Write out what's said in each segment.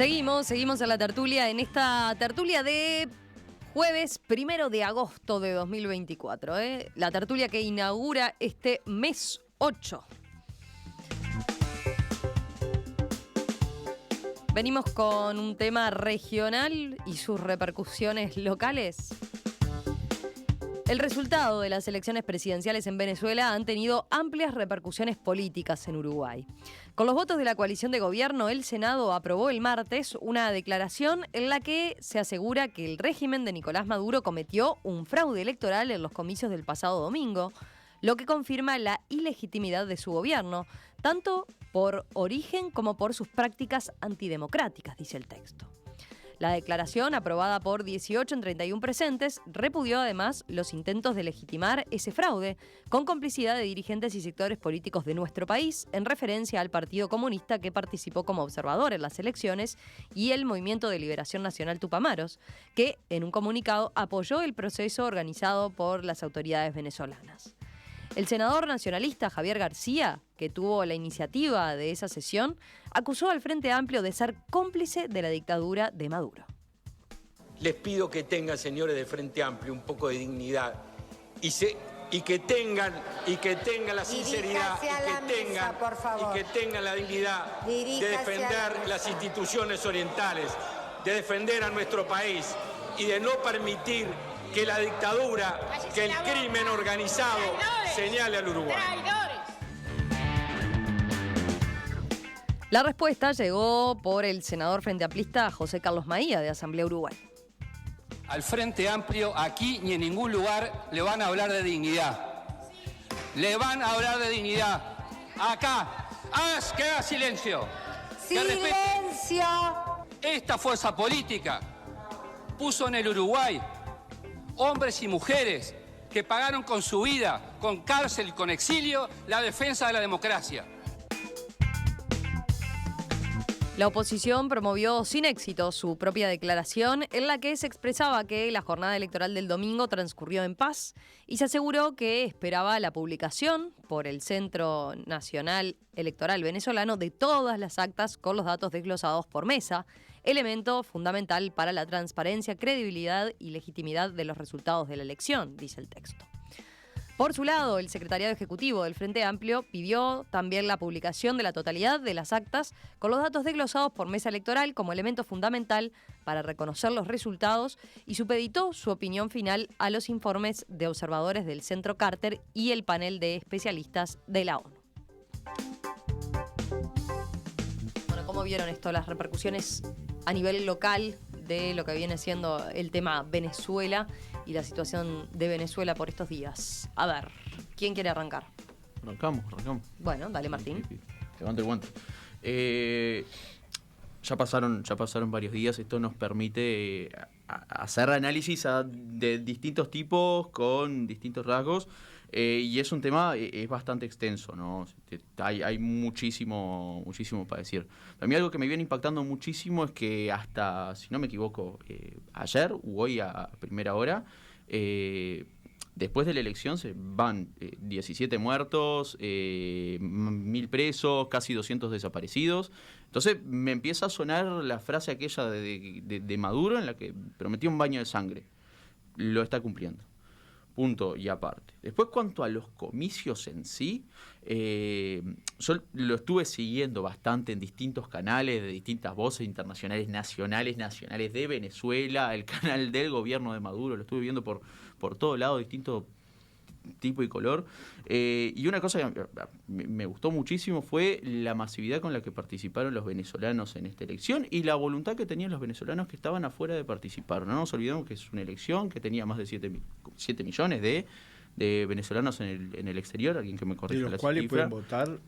Seguimos en la tertulia, en esta tertulia de jueves 1 de agosto de 2024. La tertulia que inaugura este mes 8. Venimos con un tema regional y sus repercusiones locales. El resultado de las elecciones presidenciales en Venezuela han tenido amplias repercusiones políticas en Uruguay. Con los votos de la coalición de gobierno, el Senado aprobó el martes una declaración en la que se asegura que el régimen de Nicolás Maduro cometió un fraude electoral en los comicios del pasado domingo, lo que confirma la ilegitimidad de su gobierno, tanto por origen como por sus prácticas antidemocráticas, dice el texto. La declaración, aprobada por 18 en 31 presentes, repudió además los intentos de legitimar ese fraude, con complicidad de dirigentes y sectores políticos de nuestro país, en referencia al Partido Comunista que participó como observador en las elecciones y el Movimiento de Liberación Nacional Tupamaros, que en un comunicado apoyó el proceso organizado por las autoridades venezolanas. El senador nacionalista Javier García, que tuvo la iniciativa de esa sesión, acusó al Frente Amplio de ser cómplice de la dictadura de Maduro. Les pido que tengan, señores del Frente Amplio, un poco de dignidad y que tengan la sinceridad y que tengan la dignidad de defender las instituciones orientales, de defender a nuestro país y de no permitir que la dictadura, que el crimen organizado señale al Uruguay. La respuesta llegó por el senador frente amplista José Carlos Maía, de Asamblea Uruguay. Al Frente Amplio, aquí ni en ningún lugar le van a hablar de dignidad. Le van a hablar de dignidad. Acá, que haga silencio. ¡Silencio! Esta fuerza política puso en el Uruguay hombres y mujeres que pagaron con su vida, con cárcel y con exilio, la defensa de la democracia. La oposición promovió sin éxito su propia declaración en la que se expresaba que la jornada electoral del domingo transcurrió en paz y se aseguró que esperaba la publicación por el Centro Nacional Electoral Venezolano de todas las actas con los datos desglosados por mesa, elemento fundamental para la transparencia, credibilidad y legitimidad de los resultados de la elección, dice el texto. Por su lado, el secretariado ejecutivo del Frente Amplio pidió también la publicación de la totalidad de las actas con los datos desglosados por mesa electoral como elemento fundamental para reconocer los resultados y supeditó su opinión final a los informes de observadores del Centro Carter y el panel de especialistas de la ONU. Bueno, ¿cómo vieron esto? Las repercusiones a nivel local de lo que viene siendo el tema Venezuela y la situación de Venezuela por estos días. A ver, ¿quién quiere arrancar? Arrancamos. Bueno, dale, Martín. Levanta el guante. Ya pasaron varios días. Esto nos permite hacer análisis de distintos tipos con distintos rasgos. Y es un tema es bastante extenso, ¿no? Hay muchísimo para decir. A mí algo que me viene impactando muchísimo es que hasta, si no me equivoco, ayer u hoy a primera hora, después de la elección se van 17 muertos, 1.000 presos, casi 200 desaparecidos. Entonces me empieza a sonar la frase aquella de Maduro en la que prometió un baño de sangre. Lo está cumpliendo. Punto y aparte. Después, cuanto a los comicios en sí, yo lo estuve siguiendo bastante en distintos canales, de distintas voces internacionales, nacionales de Venezuela, el canal del gobierno de Maduro, lo estuve viendo por todo lado, distinto tipo y color. Y una cosa que me gustó muchísimo fue la masividad con la que participaron los venezolanos en esta elección y la voluntad que tenían los venezolanos que estaban afuera de participar. No nos olvidemos que es una elección que tenía más de 7 millones de venezolanos en el exterior, alguien que me corrija la cifra. De los cuales pueden votar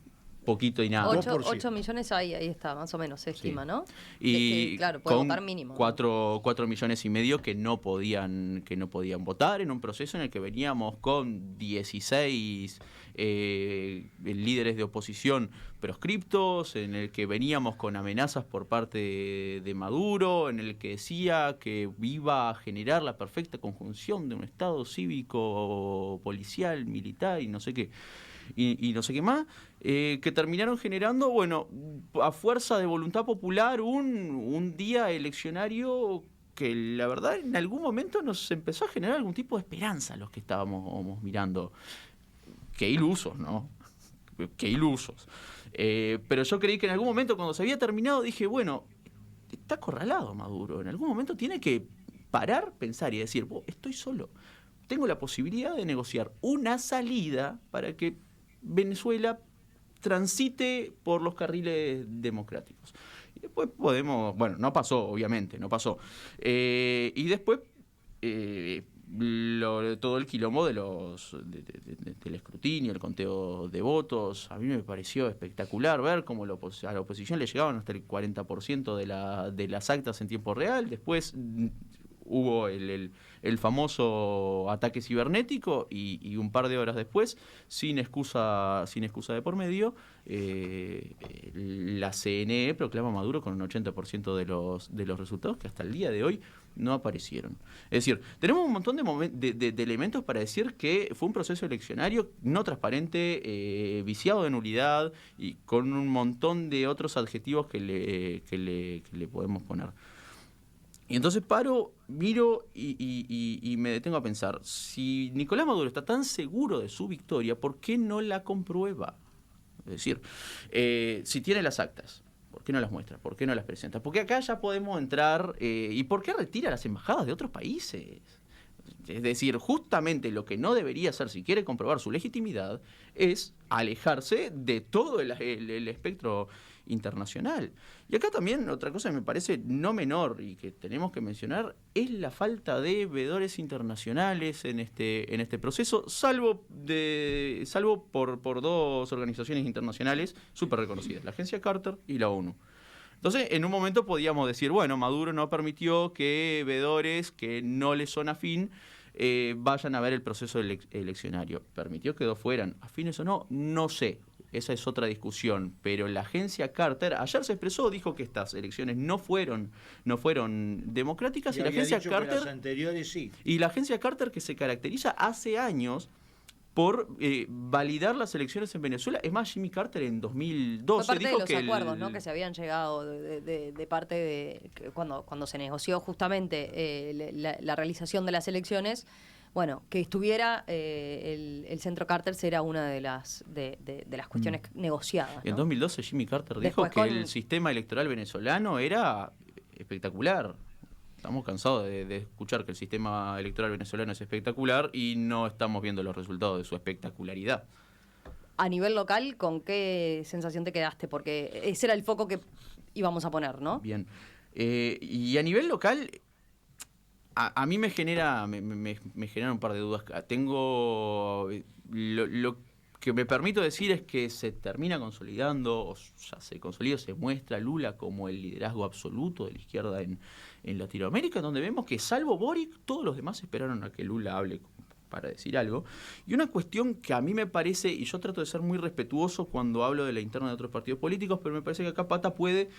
poquito y nada. 8 millones ahí está, más o menos, se estima, sí. ¿No? Y claro, puede con votar mínimo. 4 millones y medio que no podían votar en un proceso en el que veníamos con 16 líderes de oposición proscriptos, en el que veníamos con amenazas por parte de Maduro, en el que decía que iba a generar la perfecta conjunción de un Estado cívico, policial, militar y no sé qué. Y no sé qué más, que terminaron generando, bueno, a fuerza de voluntad popular, un día eleccionario que la verdad en algún momento nos empezó a generar algún tipo de esperanza a los que estábamos mirando. Qué ilusos, ¿no? Qué ilusos. Pero yo creí que en algún momento, cuando se había terminado, dije, bueno, está acorralado Maduro. En algún momento tiene que parar, pensar y decir, estoy solo. Tengo la posibilidad de negociar una salida para que Venezuela transite por los carriles democráticos. Y después podemos, bueno, no pasó, obviamente, no pasó. Y después todo el quilombo del escrutinio, el conteo de votos, a mí me pareció espectacular ver cómo a la oposición le llegaban hasta el 40% de las actas en tiempo real. Después hubo el famoso ataque cibernético y un par de horas después, sin excusa de por medio, la CNE proclama a Maduro con un 80% de los resultados que hasta el día de hoy no aparecieron. Es decir, tenemos un montón de elementos para decir que fue un proceso eleccionario no transparente, viciado de nulidad y con un montón de otros adjetivos que le podemos poner. Y entonces miro y me detengo a pensar, si Nicolás Maduro está tan seguro de su victoria, ¿por qué no la comprueba? Es decir, si tiene las actas, ¿por qué no las muestra? ¿Por qué no las presenta? Porque acá ya podemos entrar, ¿y por qué retira las embajadas de otros países? Es decir, justamente lo que no debería hacer si quiere comprobar su legitimidad es alejarse de todo el espectro internacional. Y acá también otra cosa que me parece no menor y que tenemos que mencionar es la falta de veedores internacionales en este proceso, salvo por dos organizaciones internacionales súper reconocidas, la Agencia Carter y la ONU. Entonces, en un momento podíamos decir, bueno, Maduro no permitió que veedores que no le son afín vayan a ver el proceso eleccionario. ¿Permitió que dos fueran afines o no? No sé. Esa es otra discusión, pero la agencia Carter ayer se expresó, dijo que estas elecciones no fueron democráticas y la agencia Carter que las anteriores sí. Y la agencia Carter, que se caracteriza hace años por validar las elecciones en Venezuela. Es más, Jimmy Carter en 2012 fue parte dijo de los que acuerdos, ¿no?, que se habían llegado de parte de cuando se negoció justamente la realización de las elecciones. Bueno, que estuviera el Centro Carter era una de las cuestiones negociadas, ¿no? En 2012 Jimmy Carter dijo después que el sistema electoral venezolano era espectacular. Estamos cansados de escuchar que el sistema electoral venezolano es espectacular y no estamos viendo los resultados de su espectacularidad. A nivel local, ¿con qué sensación te quedaste? Porque ese era el foco que íbamos a poner, ¿no? Bien. Y a nivel local, a mí me genera un par de dudas. Tengo lo que me permito decir es que se termina consolidando, o ya se consolida, se muestra Lula como el liderazgo absoluto de la izquierda en Latinoamérica, donde vemos que salvo Boric, todos los demás esperaron a que Lula hable para decir algo. Y una cuestión que a mí me parece, y yo trato de ser muy respetuoso cuando hablo de la interna de otros partidos políticos, pero me parece que acá Pata puede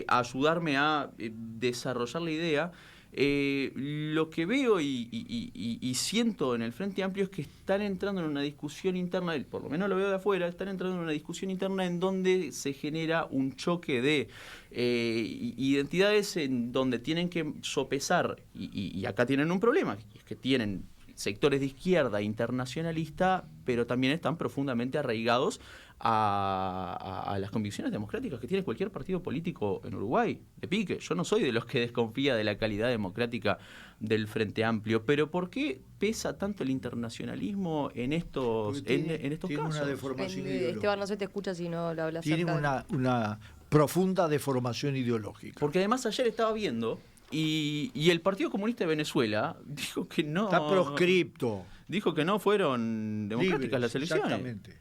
ayudarme a desarrollar la idea. Lo que veo y siento en el Frente Amplio es que están entrando en una discusión interna, por lo menos lo veo de afuera, están entrando en una discusión interna en donde se genera un choque de identidades en donde tienen que sopesar, y acá tienen un problema, es que tienen sectores de izquierda internacionalista, pero también están profundamente arraigados a las convicciones democráticas que tiene cualquier partido político en Uruguay, de pique. Yo no soy de los que desconfía de la calidad democrática del Frente Amplio, pero ¿por qué pesa tanto el internacionalismo en estos casos? Tiene una deformación ideológica. Esteban, no se te escucha si no lo hablas. Tiene una profunda deformación ideológica. Porque además ayer estaba viendo y el Partido Comunista de Venezuela dijo que no... Está proscripto. Dijo que no fueron democráticas libres, las elecciones. Exactamente.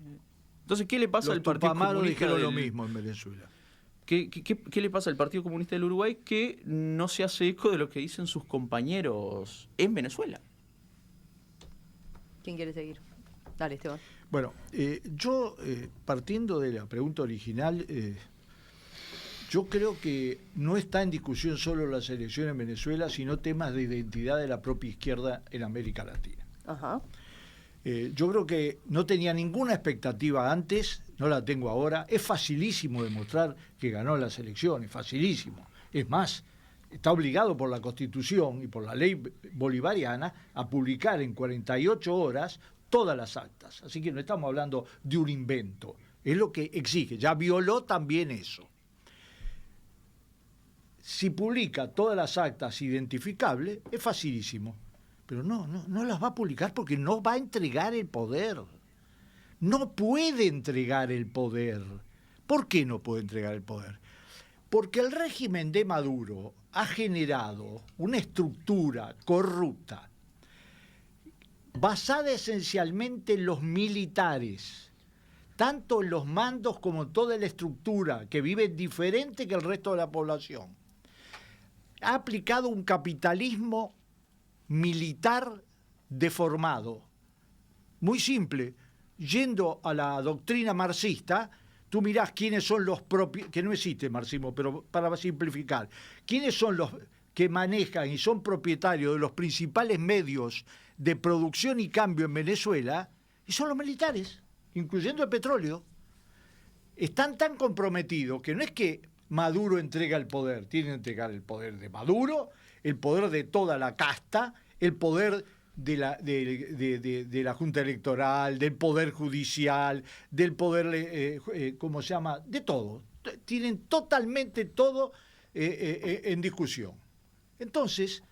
Entonces, ¿qué le pasa al Partido Comunista dijeron lo mismo en Venezuela? ¿Qué le pasa al Partido Comunista del Uruguay que no se hace eco de lo que dicen sus compañeros en Venezuela? ¿Quién quiere seguir? Dale, Esteban. Bueno, yo, partiendo de la pregunta original, yo creo que no está en discusión solo las elecciones en Venezuela, sino temas de identidad de la propia izquierda en América Latina. Ajá. Yo creo que no tenía ninguna expectativa antes, no la tengo ahora. Es facilísimo demostrar que ganó las elecciones, facilísimo. Es más, está obligado por la Constitución y por la ley bolivariana a publicar en 48 horas todas las actas. Así que no estamos hablando de un invento, es lo que exige. Ya violó también eso. Si publica todas las actas identificables, es facilísimo. Pero no las va a publicar porque no va a entregar el poder. No puede entregar el poder. ¿Por qué no puede entregar el poder? Porque el régimen de Maduro ha generado una estructura corrupta basada esencialmente en los militares, tanto en los mandos como en toda la estructura, que vive diferente que el resto de la población. Ha aplicado un capitalismo militar deformado. Muy simple. Yendo a la doctrina marxista, tú mirás quiénes son los propios, que no existe marxismo, pero para simplificar, quiénes son los que manejan y son propietarios de los principales medios de producción y cambio en Venezuela, y son los militares, incluyendo el petróleo. Están tan comprometidos que no es que Maduro entrega el poder, tiene que entregar el poder de Maduro, el poder de toda la casta, el poder de la Junta Electoral, del Poder Judicial, del Poder, ¿cómo se llama? De todo. Tienen totalmente todo en discusión. Entonces,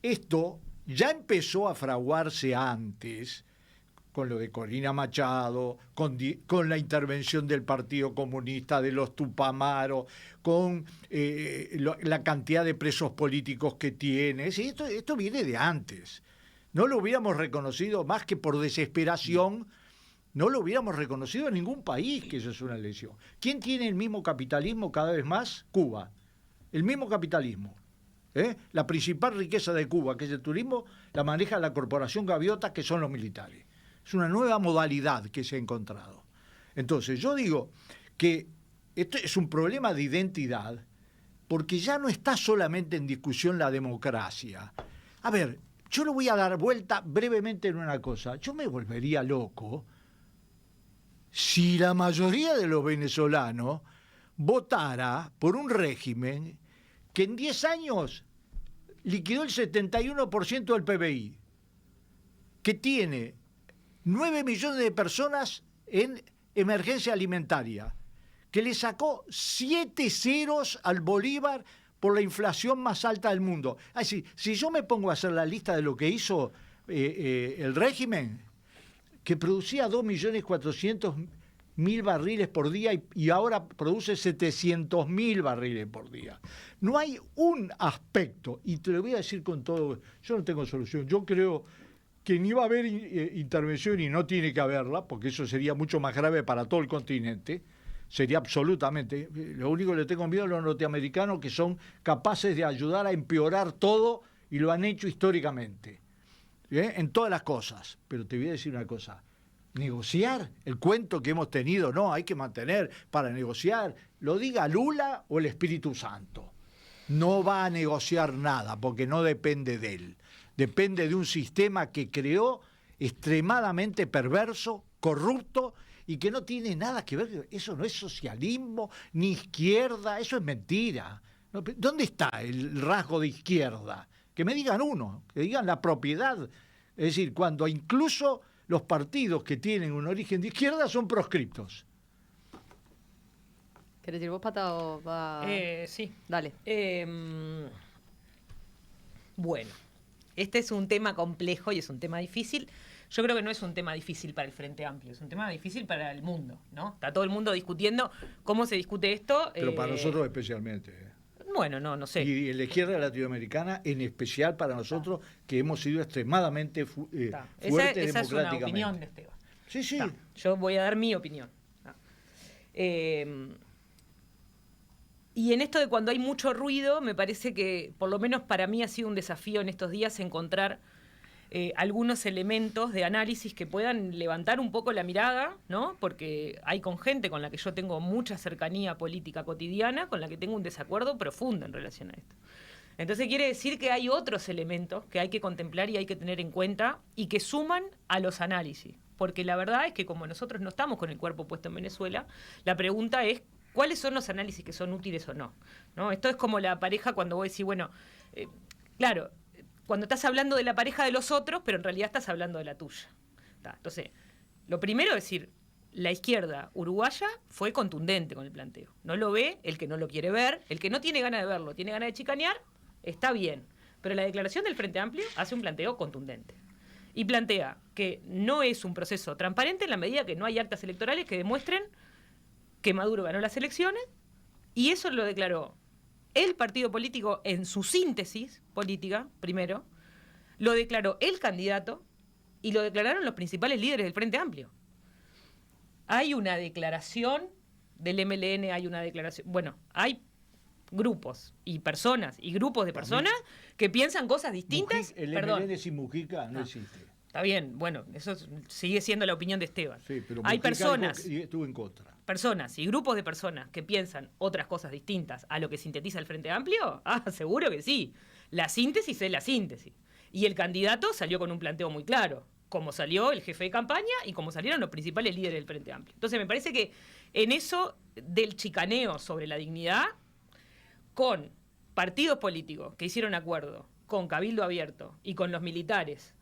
esto ya empezó a fraguarse antes, con lo de Corina Machado, con la intervención del Partido Comunista, de los Tupamaros, con la cantidad de presos políticos que tiene. Sí, esto viene de antes. No lo hubiéramos reconocido más que por desesperación, no lo hubiéramos reconocido en ningún país que eso es una elección. ¿Quién tiene el mismo capitalismo cada vez más? Cuba. El mismo capitalismo. La principal riqueza de Cuba, que es el turismo, la maneja la Corporación Gaviota, que son los militares. Es una nueva modalidad que se ha encontrado. Entonces, yo digo que esto es un problema de identidad, porque ya no está solamente en discusión la democracia. A ver, yo le voy a dar vuelta brevemente en una cosa. Yo me volvería loco si la mayoría de los venezolanos votara por un régimen que en 10 años liquidó el 71% del PBI, que tiene 9 millones de personas en emergencia alimentaria, que le sacó 7 ceros al Bolívar por la inflación más alta del mundo. Así, si yo me pongo a hacer la lista de lo que hizo el régimen, que producía 2.400.000 barriles por día y ahora produce 700.000 barriles por día. No hay un aspecto, y te lo voy a decir con todo, yo no tengo solución, yo creo que ni va a haber intervención y no tiene que haberla, porque eso sería mucho más grave para todo el continente, sería absolutamente, lo único que le tengo miedo a los norteamericanos, que son capaces de ayudar a empeorar todo, y lo han hecho históricamente, en todas las cosas. Pero te voy a decir una cosa, negociar, el cuento que hemos tenido, no, hay que mantener para negociar, lo diga Lula o el Espíritu Santo, no va a negociar nada, porque no depende de él, depende de un sistema que creó extremadamente perverso, corrupto, y que no tiene nada que ver. Eso no es socialismo ni izquierda, eso es mentira. ¿Dónde está el rasgo de izquierda? Que me digan uno, que digan la propiedad. Es decir, cuando incluso los partidos que tienen un origen de izquierda son proscriptos. ¿Querés decir vos, Pata, o va...? Sí. Dale. Bueno, este es un tema complejo y es un tema difícil. Yo creo que no es un tema difícil para el Frente Amplio, es un tema difícil para el mundo, ¿no? Está todo el mundo discutiendo cómo se discute esto. Pero para nosotros especialmente. Bueno, no sé. Y en la izquierda latinoamericana, en especial para nosotros, que hemos sido extremadamente fuertes democráticamente. Esa es una opinión de Esteban. Sí, sí. Yo voy a dar mi opinión. Y en esto de cuando hay mucho ruido, me parece que, por lo menos para mí, ha sido un desafío en estos días encontrar algunos elementos de análisis que puedan levantar un poco la mirada, ¿no? Porque hay con gente con la que yo tengo mucha cercanía política cotidiana, con la que tengo un desacuerdo profundo en relación a esto. Entonces quiere decir que hay otros elementos que hay que contemplar y hay que tener en cuenta y que suman a los análisis. Porque la verdad es que como nosotros no estamos con el cuerpo puesto en Venezuela, la pregunta es cuáles son los análisis que son útiles o no, ¿no? Esto es como la pareja cuando vos decís, bueno, claro, cuando estás hablando de la pareja de los otros, pero en realidad estás hablando de la tuya. Entonces, lo primero es decir, la izquierda uruguaya fue contundente con el planteo. No lo ve el que no lo quiere ver, el que no tiene ganas de verlo, tiene ganas de chicanear, está bien. Pero la declaración del Frente Amplio hace un planteo contundente. Y plantea que no es un proceso transparente en la medida que no hay actas electorales que demuestren que Maduro ganó las elecciones, y eso lo declaró el partido político en su síntesis política, primero, lo declaró el candidato y lo declararon los principales líderes del Frente Amplio. Hay una declaración del MLN, hay una declaración... Bueno, hay grupos y personas y grupos de personas que piensan cosas distintas. El MLN sin Mujica no existe. Está bien, bueno, eso sigue siendo la opinión de Esteban. Sí, pero hay personas... estuvo en contra. Personas y grupos de personas que piensan otras cosas distintas a lo que sintetiza el Frente Amplio, seguro que sí. La síntesis es la síntesis. Y el candidato salió con un planteo muy claro, como salió el jefe de campaña y como salieron los principales líderes del Frente Amplio. Entonces me parece que en eso del chicaneo sobre la dignidad, con partidos políticos que hicieron acuerdo, con Cabildo Abierto y con los militares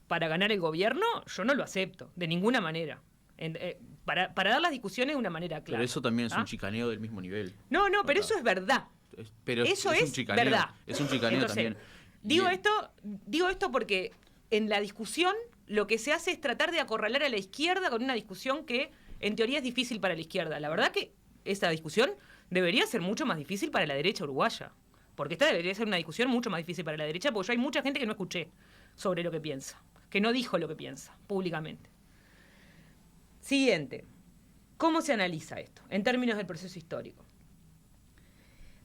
para ganar el gobierno, yo no lo acepto, de ninguna manera. Para dar las discusiones de una manera clara. Pero eso también es un chicaneo del mismo nivel. No, pero eso es verdad. Pero eso es un chicaneo, verdad. Es un chicaneo. Entonces, también. Digo esto porque en la discusión lo que se hace es tratar de acorralar a la izquierda con una discusión que en teoría es difícil para la izquierda. La verdad que esa discusión debería ser mucho más difícil para la derecha uruguaya. Porque esta debería ser una discusión mucho más difícil para la derecha, porque yo hay mucha gente que no escuché sobre lo que piensa, que no dijo lo que piensa públicamente. Siguiente. ¿Cómo se analiza esto en términos del proceso histórico?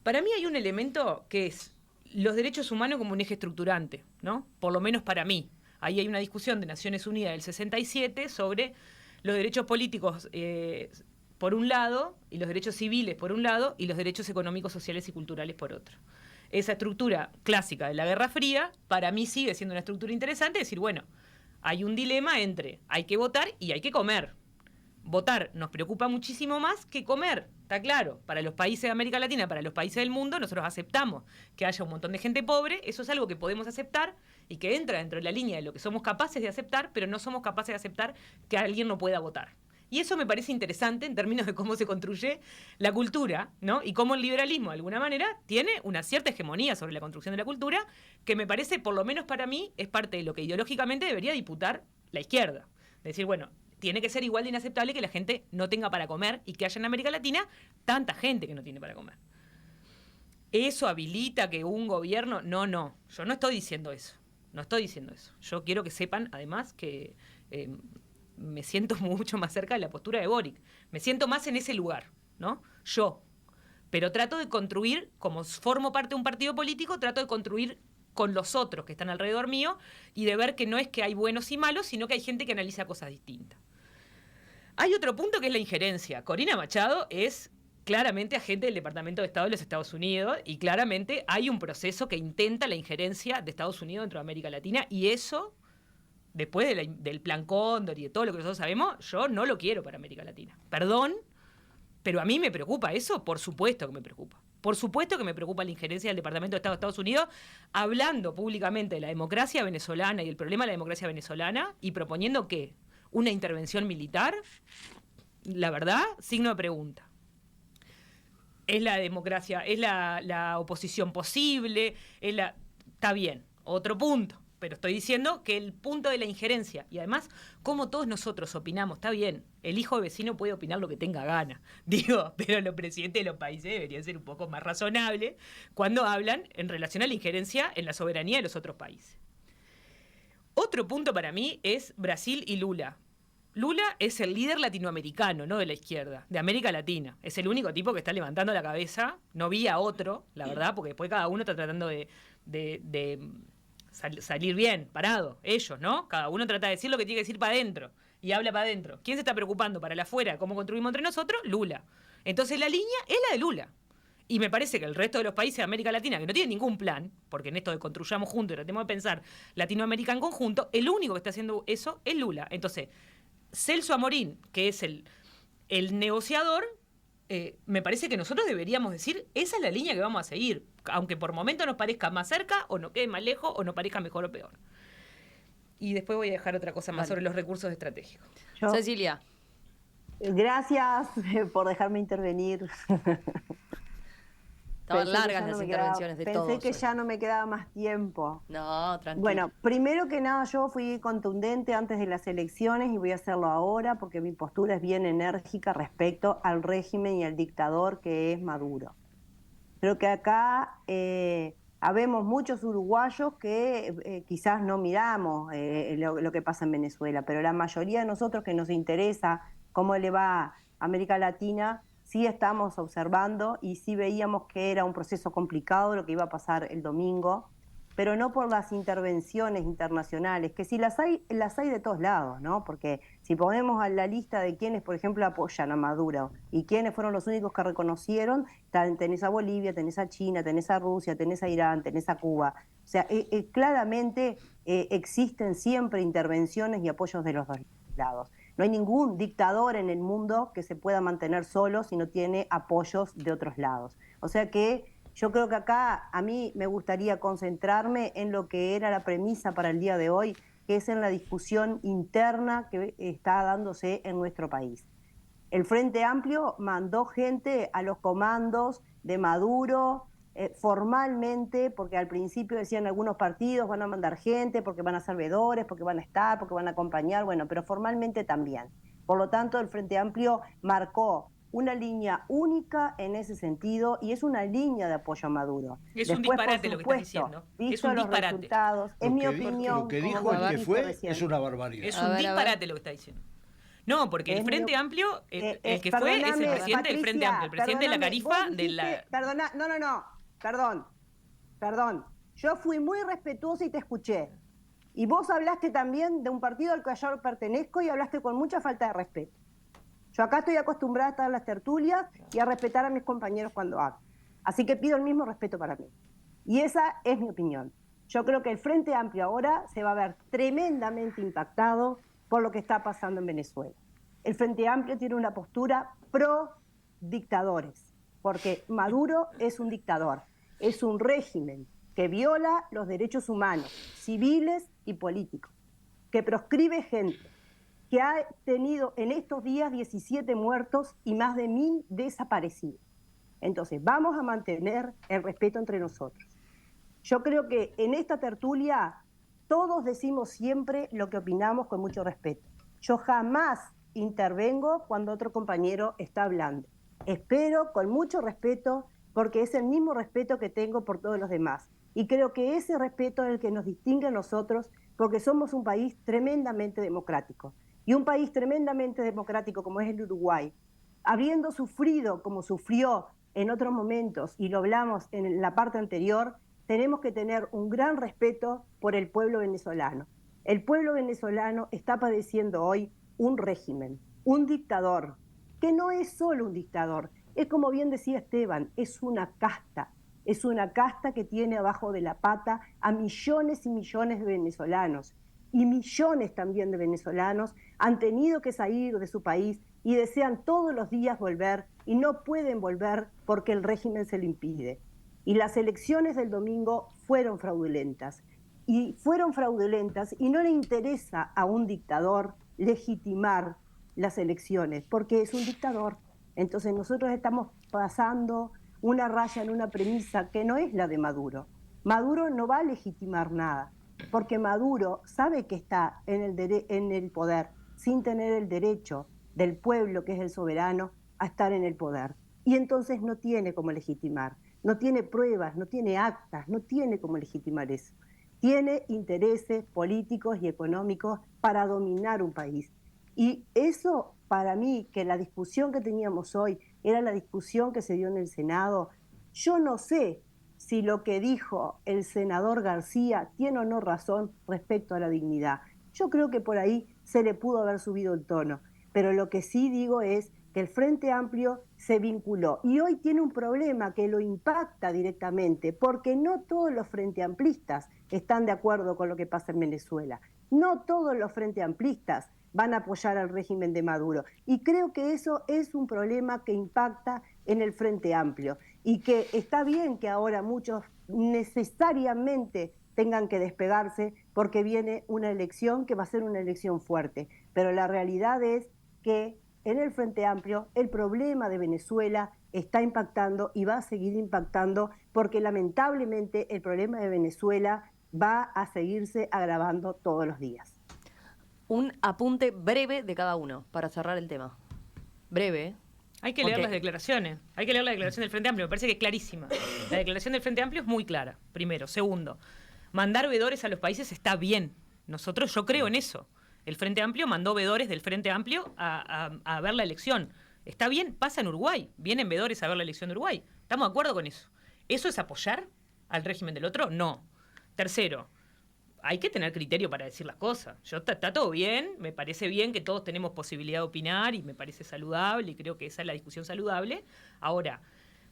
Para mí hay un elemento que es los derechos humanos como un eje estructurante, ¿no? Por lo menos para mí. Ahí hay una discusión de Naciones Unidas del 67 sobre los derechos políticos por un lado, y los derechos civiles por un lado, y los derechos económicos, sociales y culturales por otro. Esa estructura clásica de la Guerra Fría, para mí sigue siendo una estructura interesante, decir, bueno, hay un dilema entre hay que votar y hay que comer. Votar nos preocupa muchísimo más que comer, está claro. Para los países de América Latina, para los países del mundo, nosotros aceptamos que haya un montón de gente pobre, eso es algo que podemos aceptar y que entra dentro de la línea de lo que somos capaces de aceptar, pero no somos capaces de aceptar que alguien no pueda votar. Y eso me parece interesante en términos de cómo se construye la cultura, ¿no? Y cómo el liberalismo, de alguna manera, tiene una cierta hegemonía sobre la construcción de la cultura, que me parece, por lo menos para mí, es parte de lo que ideológicamente debería disputar la izquierda. Decir, bueno, tiene que ser igual de inaceptable que la gente no tenga para comer y que haya en América Latina tanta gente que no tiene para comer. ¿Eso habilita que un gobierno? No, yo no estoy diciendo eso. No estoy diciendo eso. Yo quiero que sepan, además, que me siento mucho más cerca de la postura de Boric. Me siento más en ese lugar, ¿no? Yo. Pero trato de construir, como formo parte de un partido político, trato de construir con los otros que están alrededor mío y de ver que no es que hay buenos y malos, sino que hay gente que analiza cosas distintas. Hay otro punto que es la injerencia. Corina Machado es claramente agente del Departamento de Estado de los Estados Unidos y claramente hay un proceso que intenta la injerencia de Estados Unidos dentro de América Latina y eso, después del Plan Cóndor y de todo lo que nosotros sabemos, yo no lo quiero para América Latina. Perdón, pero a mí me preocupa eso, por supuesto que me preocupa. Por supuesto que me preocupa la injerencia del Departamento de Estado de Estados Unidos hablando públicamente de la democracia venezolana y el problema de la democracia venezolana y proponiendo ¿qué? Una intervención militar. La verdad, signo de pregunta. ¿Es la democracia, es la oposición posible? Está bien, otro punto. Pero estoy diciendo que el punto de la injerencia, y además, como todos nosotros opinamos, está bien, el hijo de vecino puede opinar lo que tenga gana, pero los presidentes de los países deberían ser un poco más razonables cuando hablan en relación a la injerencia en la soberanía de los otros países. Otro punto para mí es Brasil y Lula. Lula es el líder latinoamericano, no de la izquierda, de América Latina. Es el único tipo que está levantando la cabeza. No vi a otro, la verdad, porque después cada uno está tratando de salir bien, parado, ellos, ¿no? Cada uno trata de decir lo que tiene que decir para adentro y habla para adentro. ¿Quién se está preocupando para la afuera? ¿Cómo construimos entre nosotros? Lula. Entonces la línea es la de Lula. Y me parece que el resto de los países de América Latina, que no tienen ningún plan, porque en esto de construyamos juntos y tratemos de pensar Latinoamérica en conjunto, el único que está haciendo eso es Lula. Entonces, Celso Amorín, que es el negociador, me parece que nosotros deberíamos decir, esa es la línea que vamos a seguir, aunque por momentos nos parezca más cerca, o nos quede más lejos, o nos parezca mejor o peor. Y después voy a dejar otra cosa más sobre los recursos estratégicos. Cecilia. Gracias por dejarme intervenir. Estaban largas las intervenciones de todos. Pensé que ya no me quedaba más tiempo. No, tranquilo. Bueno, primero que nada, yo fui contundente antes de las elecciones y voy a hacerlo ahora porque mi postura es bien enérgica respecto al régimen y al dictador que es Maduro. Creo que acá habemos muchos uruguayos que quizás no miramos lo que pasa en Venezuela, pero la mayoría de nosotros que nos interesa cómo le va a América Latina, sí estamos observando y sí veíamos que era un proceso complicado lo que iba a pasar el domingo, pero no por las intervenciones internacionales, que sí las hay de todos lados, ¿no? Porque si ponemos a la lista de quienes, por ejemplo, apoyan a Maduro y quienes fueron los únicos que reconocieron, tenés a Bolivia, tenés a China, tenés a Rusia, tenés a Irán, tenés a Cuba. O sea, claramente existen siempre intervenciones y apoyos de los dos lados. No hay ningún dictador en el mundo que se pueda mantener solo si no tiene apoyos de otros lados. O sea que yo creo que acá a mí me gustaría concentrarme en lo que era la premisa para el día de hoy, que es en la discusión interna que está dándose en nuestro país. El Frente Amplio mandó gente a los comandos de Maduro formalmente, porque al principio decían algunos partidos van a mandar gente, porque van a ser veedores, porque van a estar, porque van a acompañar, bueno, pero formalmente también. Por lo tanto, el Frente Amplio marcó una línea única en ese sentido y es una línea de apoyo a Maduro. Es un disparate lo que estás diciendo. Visto los resultados, es mi opinión. Lo que dijo el que fue es una barbaridad. Es un disparate lo que está diciendo. No, porque el Frente Amplio, el que fue es el presidente del Frente Amplio, el presidente de la Carifa de la... Perdón. Yo fui muy respetuosa y te escuché. Y vos hablaste también de un partido al que yo pertenezco y hablaste con mucha falta de respeto. Yo acá estoy acostumbrada a estar en las tertulias y a respetar a mis compañeros cuando hablo. Así que pido el mismo respeto para mí. Y esa es mi opinión. Yo creo que el Frente Amplio ahora se va a ver tremendamente impactado por lo que está pasando en Venezuela. El Frente Amplio tiene una postura pro dictadores, porque Maduro es un dictador, es un régimen que viola los derechos humanos, civiles y políticos, que proscribe gente, que ha tenido en estos días 17 muertos y más de 1000 desaparecidos. Entonces, vamos a mantener el respeto entre nosotros. Yo creo que en esta tertulia todos decimos siempre lo que opinamos con mucho respeto. Yo jamás intervengo cuando otro compañero está hablando. Espero con mucho respeto porque es el mismo respeto que tengo por todos los demás. Y creo que ese respeto es el que nos distingue a nosotros porque somos un país tremendamente democrático. Y un país tremendamente democrático como es el Uruguay, habiendo sufrido como sufrió en otros momentos, y lo hablamos en la parte anterior, tenemos que tener un gran respeto por el pueblo venezolano. El pueblo venezolano está padeciendo hoy un régimen, un dictador, que no es solo un dictador, es como bien decía Esteban, es una casta que tiene abajo de la pata a millones y millones de venezolanos. Y millones también de venezolanos han tenido que salir de su país y desean todos los días volver y no pueden volver porque el régimen se lo impide. Y las elecciones del domingo fueron fraudulentas. Y no le interesa a un dictador legitimar las elecciones porque es un dictador. Entonces nosotros estamos pasando una raya en una premisa que no es la de Maduro. Maduro no va a legitimar nada, porque Maduro sabe que está en el poder sin tener el derecho del pueblo, que es el soberano, a estar en el poder. Y entonces no tiene cómo legitimar, no tiene pruebas, no tiene actas, no tiene cómo legitimar eso. Tiene intereses políticos y económicos para dominar un país. Y eso, para mí, que la discusión que teníamos hoy era la discusión que se dio en el Senado, yo no sé si lo que dijo el senador García tiene o no razón respecto a la dignidad. Yo creo que por ahí se le pudo haber subido el tono, pero lo que sí digo es que el Frente Amplio se vinculó y hoy tiene un problema que lo impacta directamente, porque no todos los frente amplistas están de acuerdo con lo que pasa en Venezuela. No todos los frente amplistas van a apoyar al régimen de Maduro. Y creo que eso es un problema que impacta en el Frente Amplio y que está bien que ahora muchos necesariamente tengan que despegarse porque viene una elección que va a ser una elección fuerte. Pero la realidad es que en el Frente Amplio el problema de Venezuela está impactando y va a seguir impactando porque lamentablemente el problema de Venezuela va a seguirse agravando todos los días. Un apunte breve de cada uno para cerrar el tema. Breve, ¿eh? Hay que leer las declaraciones. Hay que leer la declaración del Frente Amplio. Me parece que es clarísima. La declaración del Frente Amplio es muy clara, primero. Segundo, mandar veedores a los países está bien. Yo creo en eso. El Frente Amplio mandó veedores del Frente Amplio a ver la elección. Está bien, pasa en Uruguay. Vienen veedores a ver la elección de Uruguay. ¿Estamos de acuerdo con eso? ¿Eso es apoyar al régimen del otro? No. Tercero, hay que tener criterio para decir las cosas. Está todo bien, me parece bien que todos tenemos posibilidad de opinar y me parece saludable y creo que esa es la discusión saludable. Ahora,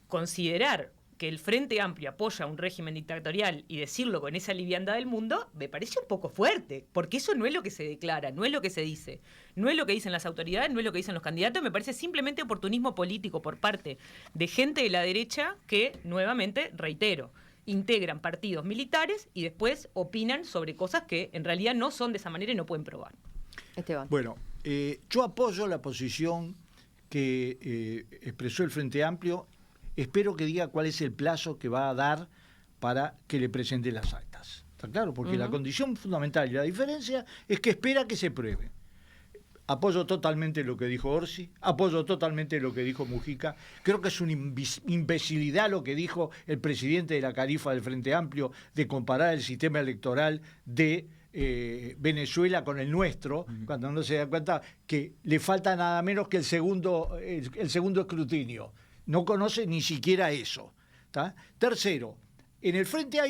considerar que el Frente Amplio apoya un régimen dictatorial y decirlo con esa liviandad del mundo, me parece un poco fuerte, porque eso no es lo que se declara, no es lo que se dice, no es lo que dicen las autoridades, no es lo que dicen los candidatos, me parece simplemente oportunismo político por parte de gente de la derecha que, nuevamente, reitero, integran partidos militares y después opinan sobre cosas que en realidad no son de esa manera y no pueden probar. Esteban. Bueno, yo apoyo la posición que expresó el Frente Amplio. Espero que diga cuál es el plazo que va a dar para que le presente las actas. ¿Está claro? Porque la condición fundamental y la diferencia es que espera que se pruebe. Apoyo totalmente lo que dijo Orsi, apoyo totalmente lo que dijo Mujica. Creo que es una imbecilidad lo que dijo el presidente de la Califa del Frente Amplio de comparar el sistema electoral de Venezuela con el nuestro, cuando no se da cuenta que le falta nada menos que el segundo escrutinio. No conoce ni siquiera eso. ¿Tá? Tercero, en el Frente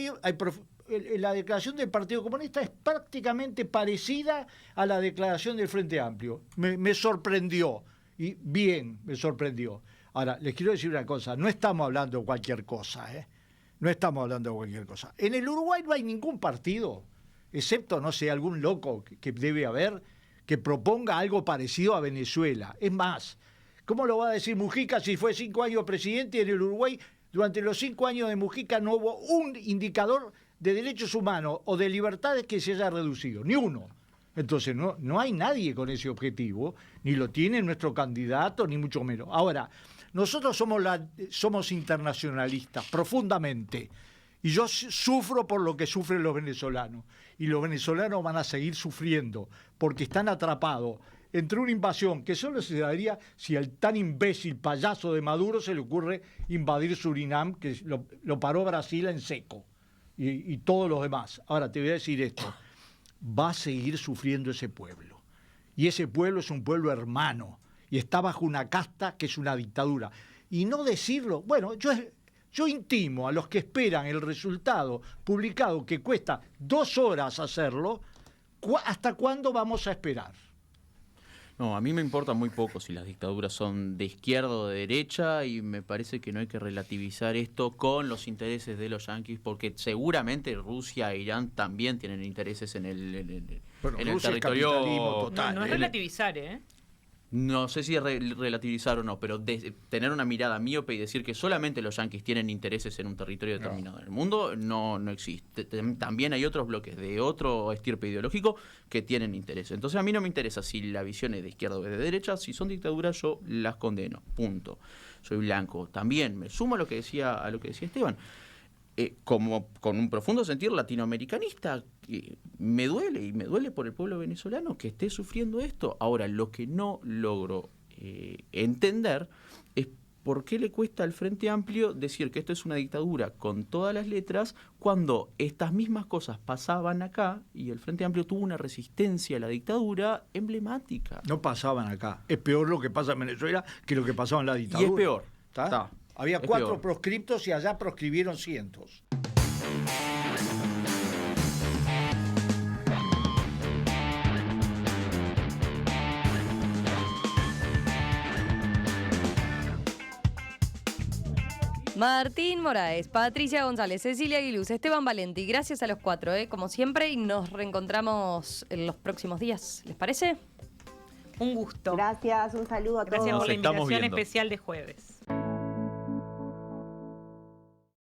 la declaración del Partido Comunista es prácticamente parecida a la declaración del Frente Amplio. Me sorprendió, y bien me sorprendió. Ahora, les quiero decir una cosa, no estamos hablando de cualquier cosa, ¿eh? No estamos hablando de cualquier cosa. En el Uruguay no hay ningún partido, excepto, no sé, algún loco que debe haber, que proponga algo parecido a Venezuela. Es más, ¿cómo lo va a decir Mujica si fue 5 años presidente y en el Uruguay durante los 5 años de Mujica no hubo un indicador de derechos humanos o de libertades que se haya reducido? Ni uno. Entonces no hay nadie con ese objetivo, ni lo tiene nuestro candidato, ni mucho menos. Ahora, nosotros somos internacionalistas profundamente, y yo sufro por lo que sufren los venezolanos, y los venezolanos van a seguir sufriendo, porque están atrapados entre una invasión que solo se daría si al tan imbécil payaso de Maduro se le ocurre invadir Surinam, que lo paró Brasil en seco, y todos los demás. Ahora, te voy a decir esto, va a seguir sufriendo ese pueblo, y ese pueblo es un pueblo hermano, y está bajo una casta que es una dictadura. Y no decirlo, bueno, yo intimo a los que esperan el resultado publicado, que cuesta 2 horas hacerlo, ¿hasta cuándo vamos a esperar? No, a mí me importa muy poco si las dictaduras son de izquierda o de derecha, y me parece que no hay que relativizar esto con los intereses de los yanquis, porque seguramente Rusia e Irán también tienen intereses en el territorio. Total, no es relativizar, ¿eh? No sé si es relativizar o no, pero tener una mirada miope y decir que solamente los yanquis tienen intereses en un territorio determinado en el mundo no existe. También hay otros bloques de otro estirpe ideológico que tienen interés. Entonces a mí no me interesa si la visión es de izquierda o de derecha. Si son dictaduras, yo las condeno. Punto. Soy blanco. También me sumo a lo que decía Esteban. Como con un profundo sentir latinoamericanista, me duele por el pueblo venezolano que esté sufriendo esto. Ahora, lo que no logro entender es por qué le cuesta al Frente Amplio decir que esto es una dictadura con todas las letras, cuando estas mismas cosas pasaban acá y el Frente Amplio tuvo una resistencia a la dictadura emblemática. No pasaban acá. Es peor lo que pasa en Venezuela que lo que pasaba en la dictadura. Y es peor. ¿Está? Había Es 4 peor. proscriptos y allá proscribieron cientos. Martín Moraes, Patricia González, Cecilia Aguiluz, Esteban Valenti, gracias a los 4, como siempre, y nos reencontramos en los próximos días. ¿Les parece? Un gusto. Gracias, un saludo a todos. Gracias por la Nos estamos invitación viendo. especial de jueves.